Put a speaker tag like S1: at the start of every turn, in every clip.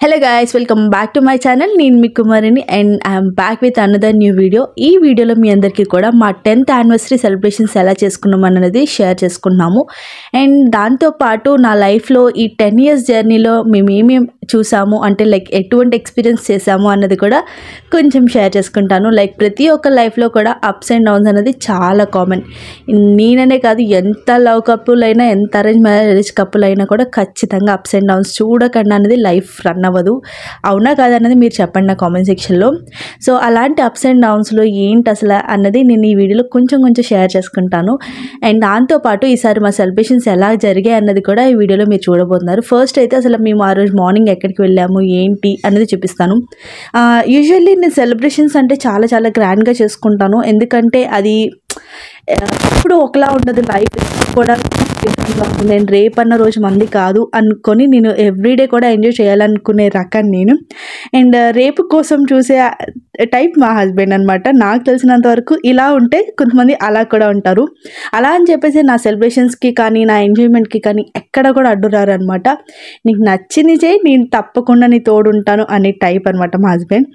S1: Hello guys, welcome back to my channel. నేను మీ కుమారిని and I am back with another new video. ఈ వీడియోలో మీ అందరికీ కూడా మా 10th యానివర్సరీ సెలబ్రేషన్స్ ఎలా చేసుకున్నాం అన్నది షేర్ చేసుకున్నాము. అండ్ దాంతో పాటు నా లైఫ్లో ఈ 10 years జర్నీలో మేము ఏమేమి చూసాము అంటే లైక్ ఎటువంటి ఎక్స్పీరియన్స్ చేసాము అన్నది కూడా కొంచెం షేర్ చేసుకుంటాను. లైక్ ప్రతి ఒక్క లైఫ్లో కూడా అప్స్ అండ్ డౌన్స్ అనేది చాలా కామన్. నేననే కాదు, ఎంత లవ్ కపుల్ అయినా ఎంత అరేంజ్ మ్యారేజ్ కపుల్ అయినా కూడా ఖచ్చితంగా అప్స్ అండ్ డౌన్స్ చూడకుండా అనేది లైఫ్ రన్ అవ్వదు. అవునా కాదన్నది మీరు చెప్పండి నా కామెంట్ సెక్షన్లో. సో అలాంటి అప్స్ అండ్ డౌన్స్లో ఏంటి అసలు అన్నది నేను ఈ వీడియోలో కొంచెం షేర్ చేసుకుంటాను. అండ్ దాంతోపాటు ఈసారి మా సెలబ్రేషన్స్ ఎలా జరిగాయి అన్నది కూడా ఈ వీడియోలో మీరు చూడబోతున్నారు. ఫస్ట్ అయితే అసలు మేము ఆ రోజు మార్నింగ్ ఎక్కడికి వెళ్ళాము ఏంటి అనేది చూపిస్తాను. యూజువల్లీ నేను సెలబ్రేషన్స్ అంటే చాలా గ్రాండ్గా చేసుకుంటాను. ఎందుకంటే అది ఎప్పుడు ఒకలా ఉండదు, లైఫ్ కూడా నేను రేపన్న రోజు మంది కాదు అనుకొని నేను ఎవ్రీడే కూడా ఎంజాయ్ చేయాలనుకునే రకం నేను. అండ్ రేపు కోసం చూసే టైప్ మా హస్బెండ్ అనమాట. నాకు తెలిసినంత వరకు ఇలా ఉంటే కొంతమంది అలా కూడా ఉంటారు. అలా అని చెప్పేసి నా సెలబ్రేషన్స్కి కానీ నా ఎంజాయ్మెంట్కి కానీ ఎక్కడ కూడా అడ్డురారు అనమాట. నీకు నచ్చింది చేయి, నేను తప్పకుండా నీ తోడు ఉంటాను అనే టైప్ అనమాట మా హస్బెండ్.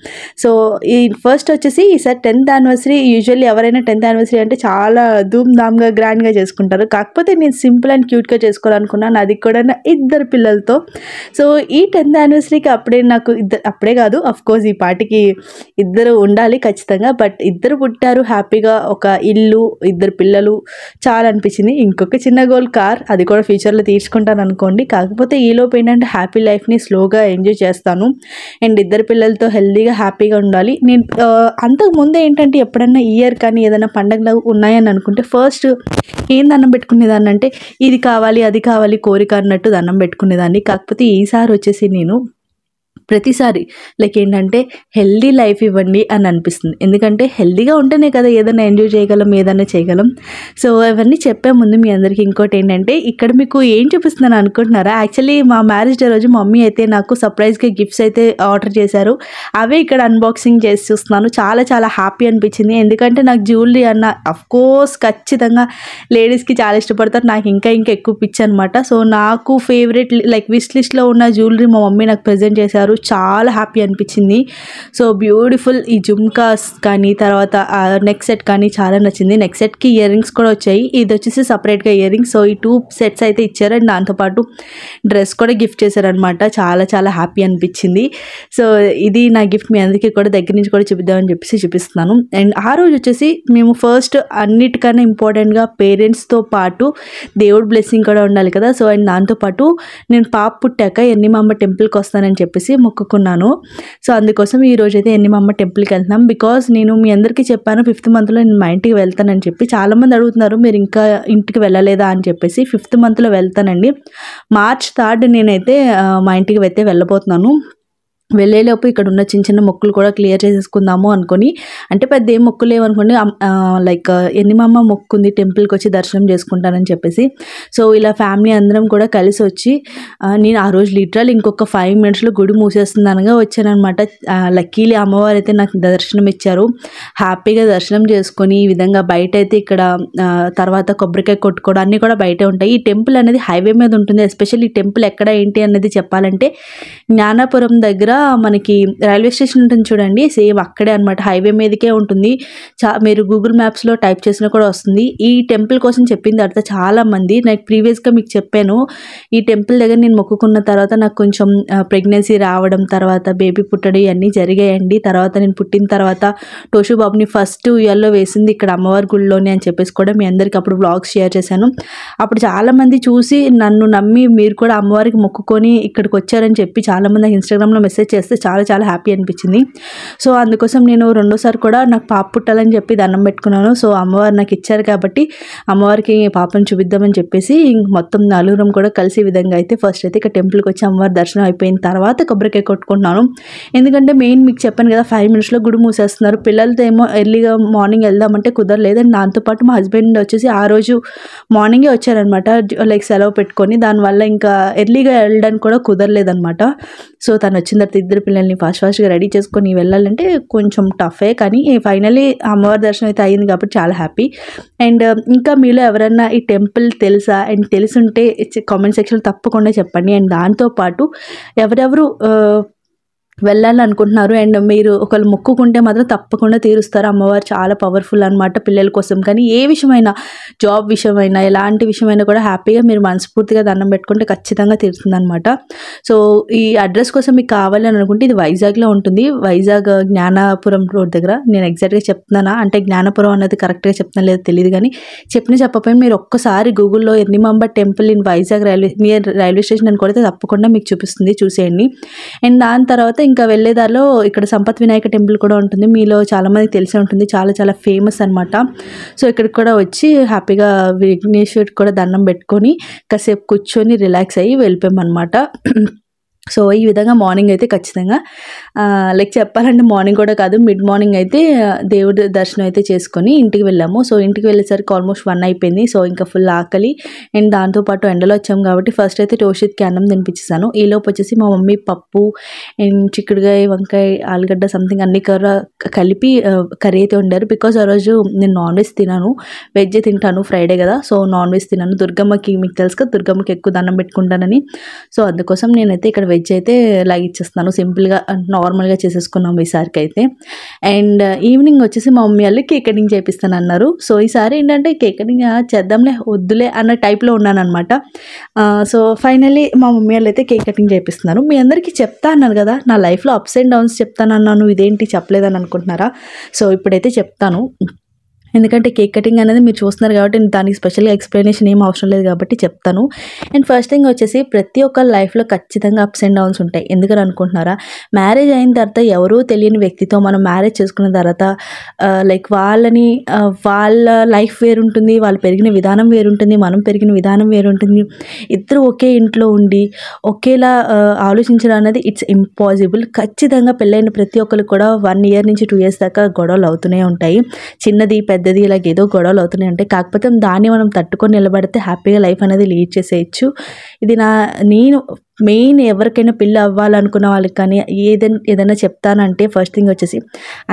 S1: సో ఈ ఫస్ట్ వచ్చేసి ఈసారి 10th యానివర్సరీ. యూజువల్లీ ఎవరైనా 10th యానివర్సరీ అంటే చాలా ధూమ్ ధామ్గా గ్రాండ్గా చేసుకుంటారు. కాకపోతే నేను సింపుల్ అండ్ క్యూట్గా చేసుకోవాలనుకున్నాను, అది కూడా నా 2 పిల్లలతో. సో ఈ 10th యానివర్సరీకి నాకు అప్పుడే కాదు, అఫ్కోర్స్ ఈ పాటికి 2 ఉండాలి ఖచ్చితంగా. బట్ 2 పుట్టారు, హ్యాపీగా ఒక ఇల్లు, 2 పిల్లలు, చాలా అనిపించింది. ఇంకొక చిన్న గోల్ కార్, అది కూడా ఫ్యూచర్లో తీర్చుకుంటాను అనుకోండి. కాకపోతే ఈలోపు ఏంటంటే హ్యాపీ లైఫ్ని స్లోగా ఎంజాయ్ చేస్తాను. అండ్ 2 పిల్లలతో హెల్తీగా హ్యాపీగా ఉండాలి. నేను అంతకు ముందు ఏంటంటే ఎప్పుడన్నా ఇయర్ కానీ ఏదైనా పండగలు ఉన్నాయని అనుకుంటే ఫస్ట్ ఏం దండం పెట్టుకునేదాన్ని అంటే ఇది కావాలి అది కావాలి కోరిక అన్నట్టు దండం పెట్టుకునేదాన్ని. కాకపోతే ఈసారి వచ్చేసి నేను ప్రతిసారి లైక్ ఏంటంటే హెల్దీ లైఫ్ ఇవ్వండి అని అనిపిస్తుంది. ఎందుకంటే హెల్దీగా ఉంటేనే కదా ఏదైనా ఎంజాయ్ చేయగలం, ఏదైనా చేయగలం. సో అవన్నీ చెప్పే ముందు మీ అందరికీ ఇంకోటి ఏంటంటే, ఇక్కడ మీకు ఏం చూపిస్తున్నాను అనుకుంటున్నారా? యాక్చువల్లీ మా మ్యారేజ్ డే రోజు మమ్మీ అయితే నాకు సర్ప్రైజ్గా గిఫ్ట్స్ అయితే ఆర్డర్ చేశారు. అవే ఇక్కడ అన్బాక్సింగ్ చేసి చూస్తున్నాను. చాలా హ్యాపీ అనిపించింది. ఎందుకంటే నాకు జ్యువెలరీ అన్న అఫ్కోర్స్ ఖచ్చితంగా లేడీస్కి చాలా ఇష్టపడతారు. నాకు ఇంకా ఎక్కువ పిచ్చి అనమాట. సో నాకు ఫేవరెట్ లైక్ విష్ లిస్ట్లో ఉన్న జ్యువెలరీ మా మమ్మీ నాకు ప్రజెంట్ చేశారు. చాలా హ్యాపీ అనిపించింది. సో బ్యూటిఫుల్ ఈ జుమ్కాస్ కానీ తర్వాత నెక్ సెట్ కానీ చాలా నచ్చింది. నెక్ సెట్కి ఇయర్ రింగ్స్ కూడా వచ్చాయి. ఇది వచ్చేసి సపరేట్గా ఇయర్ రింగ్స్. సో ఈ 2 సెట్స్ అయితే ఇచ్చారు. అండ్ దాంతోపాటు డ్రెస్ కూడా గిఫ్ట్ చేశారనమాట. చాలా హ్యాపీ అనిపించింది. సో ఇది నా గిఫ్ట్ మీ అందరికీ కూడా దగ్గర నుంచి కూడా చూపిద్దామని చెప్పేసి చూపిస్తున్నాను. అండ్ ఆ రోజు వచ్చేసి మేము ఫస్ట్ అన్నిటికన్నా ఇంపార్టెంట్గా పేరెంట్స్తో పాటు దేవుడు బ్లెస్సింగ్ కూడా ఉండాలి కదా. సో అండ్ దాంతోపాటు నేను పాప పుట్టాక ఎన్నిమమ్మ టెంపుల్కి వస్తానని చెప్పేసి మొక్కుకున్నాను. సో అందుకోసం ఈ రోజు అయితే ఎన్నిమమ్మ టెంపుల్కి వెళ్తున్నాం. బికాజ్ నేను మీ అందరికీ చెప్పాను 5th monthలో నేను మా ఇంటికి వెళ్తానని చెప్పి. చాలామంది అడుగుతున్నారు మీరు ఇంకా ఇంటికి వెళ్ళలేదా అని చెప్పేసి. 5th monthలో వెళ్తానండి. March 3rd నేనైతే మా ఇంటికి అయితే వెళ్ళబోతున్నాను. వెళ్ళేలోపు ఇక్కడ ఉన్న చిన్న మొక్కులు కూడా క్లియర్ చేసేసుకుందాము అనుకొని, అంటే పెద్ద ఏం మొక్కులు లేవనుకోండి, లైక్ ఎన్నిమమ్మ మొక్కుంది టెంపుల్కి వచ్చి దర్శనం చేసుకుంటానని చెప్పేసి. సో ఇలా ఫ్యామిలీ అందరం కూడా కలిసి వచ్చి నేను ఆ రోజు లిటరల్ ఇంకొక 5 minutesలో గుడి మూసేస్తుంది అనగా వచ్చానమాట. లక్కీలీ అమ్మవారు అయితే నాకు దర్శనం ఇచ్చారు. హ్యాపీగా దర్శనం చేసుకొని ఈ విధంగా బయట అయితే ఇక్కడ తర్వాత కొబ్బరికాయ కొట్టుకోవడం అన్నీ కూడా బయటే ఉంటాయి. ఈ టెంపుల్ అనేది హైవే మీద ఉంటుంది. ఎస్పెషల్లీ ఈ టెంపుల్ ఎక్కడ ఏంటి అనేది చెప్పాలంటే జ్ఞానాపురం దగ్గర మనకి రైల్వే స్టేషన్ ఉంటుంది చూడండి, సేమ్ అక్కడే అనమాట. హైవే మీదకే ఉంటుంది. మీరు గూగుల్ మ్యాప్స్లో టైప్ చేసినా కూడా వస్తుంది. ఈ టెంపుల్ కోసం చెప్పిన తర్వాత చాలామంది నాకు ప్రీవియస్గా మీకు చెప్పాను, ఈ టెంపుల్ దగ్గర నేను మొక్కుకున్న తర్వాత నాకు కొంచెం ప్రెగ్నెన్సీ రావడం, తర్వాత బేబీ పుట్టడం ఇవన్నీ జరిగాయండి. తర్వాత నేను పుట్టిన తర్వాత టోషు బాబుని ఫస్ట్ ఇయర్లో వేసింది ఇక్కడ అమ్మవారి గుడిలోనే అని చెప్పేసి కూడా మీ అందరికీ అప్పుడు వ్లాగ్స్ షేర్ చేశాను. అప్పుడు చాలామంది చూసి నన్ను నమ్మి మీరు కూడా అమ్మవారికి మొక్కుకొని ఇక్కడికి వచ్చారని చెప్పి చాలామంది నాకు ఇన్స్టాగ్రామ్లో మెసేజ్ చేస్తే చాలా హ్యాపీ అనిపించింది. సో అందుకోసం నేను 2వ సారి కూడా నాకు పాప పుట్టాలని చెప్పి దండం పెట్టుకున్నాను. సో అమ్మవారు నాకు ఇచ్చారు కాబట్టి అమ్మవారికి పాపను చూపిద్దామని చెప్పేసి మొత్తం 4 కూడా కలిసి విధంగా అయితే ఫస్ట్ అయితే ఇక్కడ టెంపుల్కి వచ్చి అమ్మవారి దర్శనం అయిపోయిన తర్వాత కొబ్బరికాయ కొట్టుకుంటున్నాను. ఎందుకంటే మెయిన్ మీకు చెప్పాను కదా 5 minutesలో గుడి మూసేస్తున్నారు. పిల్లలతో ఏమో ఎర్లీగా మార్నింగ్ వెళ్దామంటే కుదరలేదు. అండ్ దాంతోపాటు మా హస్బెండ్ వచ్చేసి ఆ రోజు మార్నింగే వచ్చారనమాట, లైక్ సెలవు పెట్టుకొని. దానివల్ల ఇంకా ఎర్లీగా వెళ్ళడానికి కూడా కుదరలేదనమాట. సో తను వచ్చిన తర్వాత 2 పిల్లల్ని ఫాస్ట్గా రెడీ చేసుకొని వెళ్ళాలంటే కొంచెం టఫే, కానీ ఫైనలీ అమ్మవారి దర్శనం అయితే అయ్యింది కాబట్టి చాలా హ్యాపీ. అండ్ ఇంకా మీలో ఎవరన్నా ఈ టెంపుల్ తెలుసా అండ్ తెలుసుంటే కామెంట్ సెక్షన్లో తప్పకుండా చెప్పండి. అండ్ దాంతోపాటు ఎవరెవరు వెళ్ళాలనుకుంటున్నారు అండ్ మీరు ఒకళ్ళు మొక్కుకుంటే మాత్రం తప్పకుండా తీరుస్తారు. అమ్మవారు చాలా పవర్ఫుల్ అనమాట పిల్లల కోసం. కానీ ఏ విషయమైనా, జాబ్ విషయమైనా, ఎలాంటి విషయమైనా కూడా హ్యాపీగా మీరు మనస్ఫూర్తిగా దండం పెట్టుకుంటే ఖచ్చితంగా తీరుతుందనమాట. సో ఈ అడ్రస్ కోసం మీకు కావాలి అని అనుకుంటే ఇది వైజాగ్లో ఉంటుంది. వైజాగ్ జ్ఞానాపురం రోడ్ దగ్గర. నేను ఎగ్జాక్ట్గా చెప్తున్నానా అంటే జ్ఞానపురం అన్నది కరెక్ట్గా చెప్తున్నా లేదో తెలియదు, కానీ చెప్పకపోయినా మీరు ఒక్కసారి గూగుల్లో Ernimamba temple in Vizag near railway station అని కొడితే తప్పకుండా మీకు చూపిస్తుంది, చూసేయండి. అండ్ దాని తర్వాత ఇంకా వెళ్ళేదారిలో ఇక్కడ సంపత్ వినాయక టెంపుల్ కూడా ఉంటుంది. మీలో చాలామందికి తెలిసే ఉంటుంది, చాలా చాలా ఫేమస్ అనమాట. సో ఇక్కడికి కూడా వచ్చి హ్యాపీగా విఘ్నేశ్వరుడికి కూడా దండం పెట్టుకొని కాసేపు కూర్చొని రిలాక్స్ అయ్యి వెళ్ళిపోయామన్నమాట. సో ఈ విధంగా మార్నింగ్ అయితే ఖచ్చితంగా లైక్ చెప్పాలంటే మార్నింగ్ కూడా కాదు, మిడ్ మార్నింగ్ అయితే దేవుడి దర్శనం అయితే చేసుకొని ఇంటికి వెళ్ళాము. సో ఇంటికి వెళ్ళేసరికి ఆల్మోస్ట్ 1 అయిపోయింది. సో ఇంకా ఫుల్ ఆకలి అండ్ దాంతోపాటు ఎండలో వచ్చాము కాబట్టి ఫస్ట్ అయితే టోషిత్కి అన్నం తినిపించేసాను. ఈలోపు వచ్చేసి మా మమ్మీ పప్పు అండ్ చిక్కుడుగాయ, వంకాయ, ఆలుగడ్డ సంథింగ్ అన్ని కలిపి కర్రీ అయితే వండారు. బికాజ్ ఆ రోజు నేను నాన్ వెజ్ తినాను, వెజ్ తింటాను, ఫ్రైడే కదా. సో నాన్ వెజ్ తినాను. దుర్గమ్మకి మీకు తెలుసు కదా, దుర్గమ్మకి ఎక్కువ దండం పెట్టుకుంటానని. సో అందుకోసం నేనైతే ఇక్కడ వెజ్ అయితే లాగిచ్చేస్తున్నాను. సింపుల్గా నార్మల్గా చేసేసుకున్నాము ఈసారికి అయితే. అండ్ ఈవినింగ్ వచ్చేసి మా మమ్మీ వాళ్ళు కేక్ కటింగ్ చేపిస్తాను అన్నారు. సో ఈసారి ఏంటంటే కేక్ కటింగ్ చేద్దాంలే వద్దులే అన్న టైప్లో ఉన్నాను అనమాట. సో ఫైనల్లీ మా మమ్మీ వాళ్ళు అయితే కేక్ కటింగ్ చేపిస్తున్నారు. మీ అందరికీ చెప్తా అన్నాను కదా, నా లైఫ్లో అప్స్ అండ్ డౌన్స్ చెప్తానన్నాను, ఇదేంటి చెప్పలేదని అనుకుంటున్నారా? సో ఇప్పుడైతే చెప్తాను. ఎందుకంటే కేక్ కటింగ్ అనేది మీరు చూస్తున్నారు కాబట్టి దానికి స్పెషల్గా ఎక్స్ప్లెనేషన్ ఏం అవసరం లేదు కాబట్టి చెప్తాను. అండ్ ఫస్ట్ థింగ్ వచ్చేసి ప్రతి ఒక్క లైఫ్లో ఖచ్చితంగా అప్స్ అండ్ డౌన్స్ ఉంటాయి. ఎందుకని అనుకుంటున్నారా? మ్యారేజ్ అయిన తర్వాత ఎవరూ తెలియని వ్యక్తితో మనం మ్యారేజ్ చేసుకున్న తర్వాత లైక్ వాళ్ళ లైఫ్ వేరుంటుంది, వాళ్ళు పెరిగిన విధానం వేరుంటుంది, మనం పెరిగిన విధానం వేరుంటుంది. ఇద్దరు ఒకే ఇంట్లో ఉండి ఒకేలా ఆలోచించడం అనేది ఇట్స్ ఇంపాసిబుల్. ఖచ్చితంగా పెళ్ళైన ప్రతి ఒక్కరికి కూడా 1 year నుంచి 2 years దాకా గొడవలు అవుతూనే ఉంటాయి. చిన్నది పెద్దది ఇలాగ ఏదో గొడవలు అవుతూనే ఉంటాయి. కాకపోతే దాన్ని మనం తట్టుకొని నిలబడితే హ్యాపీగా లైఫ్ అనేది లీడ్ చేసేయచ్చు. ఇది నేను మెయిన్ ఎవరికైనా పెళ్ళి అవ్వాలనుకున్న వాళ్ళకి కానీ ఏదైనా చెప్తానంటే ఫస్ట్ థింగ్ వచ్చేసి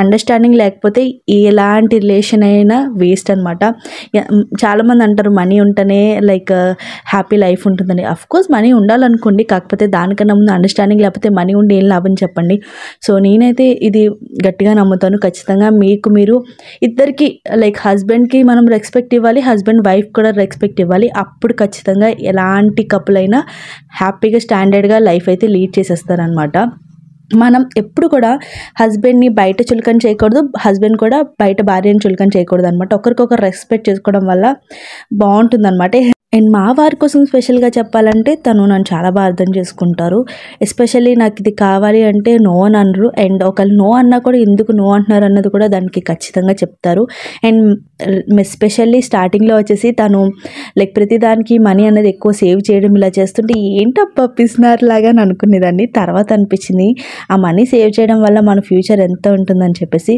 S1: అండర్స్టాండింగ్ లేకపోతే ఎలాంటి రిలేషన్ అయినా వేస్ట్ అనమాట. చాలామంది అంటారు మనీ ఉంటేనే లైక్ హ్యాపీ లైఫ్ ఉంటుందని. అఫ్కోర్స్ మనీ ఉండాలనుకోండి, కాకపోతే దానికన్నా ముందు అండర్స్టాండింగ్ లేకపోతే మనీ ఉండి ఏం లాభం చెప్పండి. సో నేనైతే ఇది గట్టిగా నమ్ముతాను. ఖచ్చితంగా మీరు ఇద్దరికి లైక్ హస్బెండ్కి మనం రెస్పెక్ట్ ఇవ్వాలి, హస్బెండ్ వైఫ్ కూడా రెస్పెక్ట్ ఇవ్వాలి. అప్పుడు ఖచ్చితంగా ఎలాంటి కపుల్ అయినా హ్యాపీగా స్టాండర్డ్గా లైఫ్ అయితే లీడ్ చేసేస్తారనమాట. మనం ఎప్పుడు కూడా హస్బెండ్ని బయట చులకన చేయకూడదు, హస్బెండ్ కూడా బయట భార్యని చులకన చేయకూడదు అనమాట. ఒకరికొకరు రెస్పెక్ట్ చేసుకోవడం వల్ల బాగుంటుంది అనమాట. అండ్ మా వారి కోసం స్పెషల్గా చెప్పాలంటే తను నన్ను చాలా బాగా అర్థం చేసుకుంటారు. ఎస్పెషల్లీ నాకు ఇది కావాలి అంటే నో అని అనరు. అండ్ ఒకళ్ళు నో అన్నా కూడా ఎందుకు నో అంటున్నారు అన్నది కూడా దానికి ఖచ్చితంగా చెప్తారు. అండ్ ఎస్పెషల్లీ స్టార్టింగ్లో వచ్చేసి తను లైక్ ప్రతిదానికి మనీ అనేది ఎక్కువ సేవ్ చేయడం ఇలా చేస్తుంటే ఏంటబ్బా పిసినారు లాగా అని అనుకునేదాన్ని. తర్వాత అనిపించింది ఆ మనీ సేవ్ చేయడం వల్ల మన ఫ్యూచర్ ఎంత ఉంటుందని చెప్పేసి.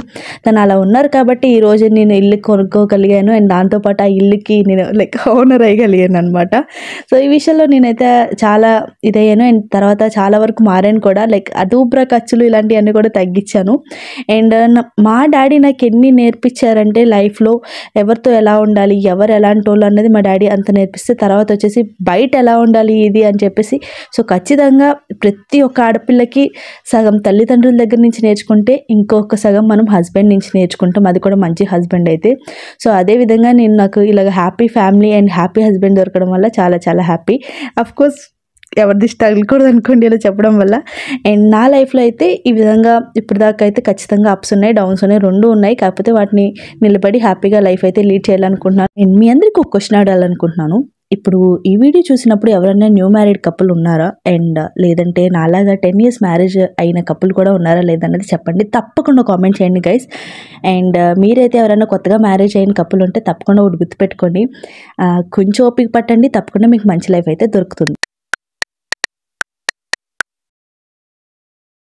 S1: తను అలా ఉన్నారు కాబట్టి ఈరోజు నేను ఇల్లు కొనుక్కోగలిగాను అండ్ దాంతోపాటు ఆ ఇల్లుకి నేను లైక్ ఓనర్ అయ్యగలిగాను అనమాట. సో ఈ విషయంలో నేనైతే చాలా ఇదయ్యాను. అండ్ తర్వాత చాలా వరకు మారాను కూడా. లైక్ అదూబ్ర ఖర్చులు ఇలాంటివన్నీ కూడా తగ్గించాను. అండ్ మా డాడీ నాకు ఎన్ని నేర్పించారంటే లైఫ్లో ఎవరితో ఎలా ఉండాలి, ఎవరు ఎలాంటి వాళ్ళు అన్నది మా డాడీ అంత నేర్పిస్తే, తర్వాత వచ్చేసి బయట ఎలా ఉండాలి ఇది అని చెప్పేసి. సో ఖచ్చితంగా ప్రతి ఒక్క ఆడపిల్లకి సగం తల్లిదండ్రుల దగ్గర నుంచి నేర్చుకుంటే ఇంకొక సగం మనం హస్బెండ్ నుంచి నేర్చుకుంటాం, అది కూడా మంచి హస్బెండ్ అయితే. సో అదేవిధంగా నాకు ఇలాగ happy family and happy husband దొరకడం వల్ల చాలా చాలా హ్యాపీ. అఫ్కోర్స్ ఎవరిది తగలకూడదు అనుకోండి ఇలా చెప్పడం వల్ల. అండ్ నా లైఫ్లో అయితే ఈ విధంగా ఇప్పుడు దాకా అయితే ఖచ్చితంగా అప్స్ ఉన్నాయి, డౌన్స్ ఉన్నాయి, 2 ఉన్నాయి. కాకపోతే వాటిని నిలబడి హ్యాపీగా లైఫ్ అయితే లీడ్ చేయాలనుకుంటున్నాను. అండ్ మీ అందరికీ ఒక క్వశ్చన్ అడగాలనుకుంటున్నాను. ఇప్పుడు ఈ వీడియో చూసినప్పుడు ఎవరైనా న్యూ మ్యారీడ్ కపుల్ ఉన్నారా, అండ్ లేదంటే నాలాగా 10 years మ్యారేజ్ అయిన కపుల్ కూడా ఉన్నారా లేదన్నది చెప్పండి. తప్పకుండా కామెంట్ చేయండి గైస్. అండ్ మీరైతే ఎవరైనా కొత్తగా మ్యారేజ్ అయిన కపుల్ ఉంటే తప్పకుండా ఒకటి గుర్తుపెట్టుకోండి, కొంచెం ఓపిక పట్టండి, తప్పకుండా మీకు మంచి లైఫ్ అయితే దొరుకుతుంది.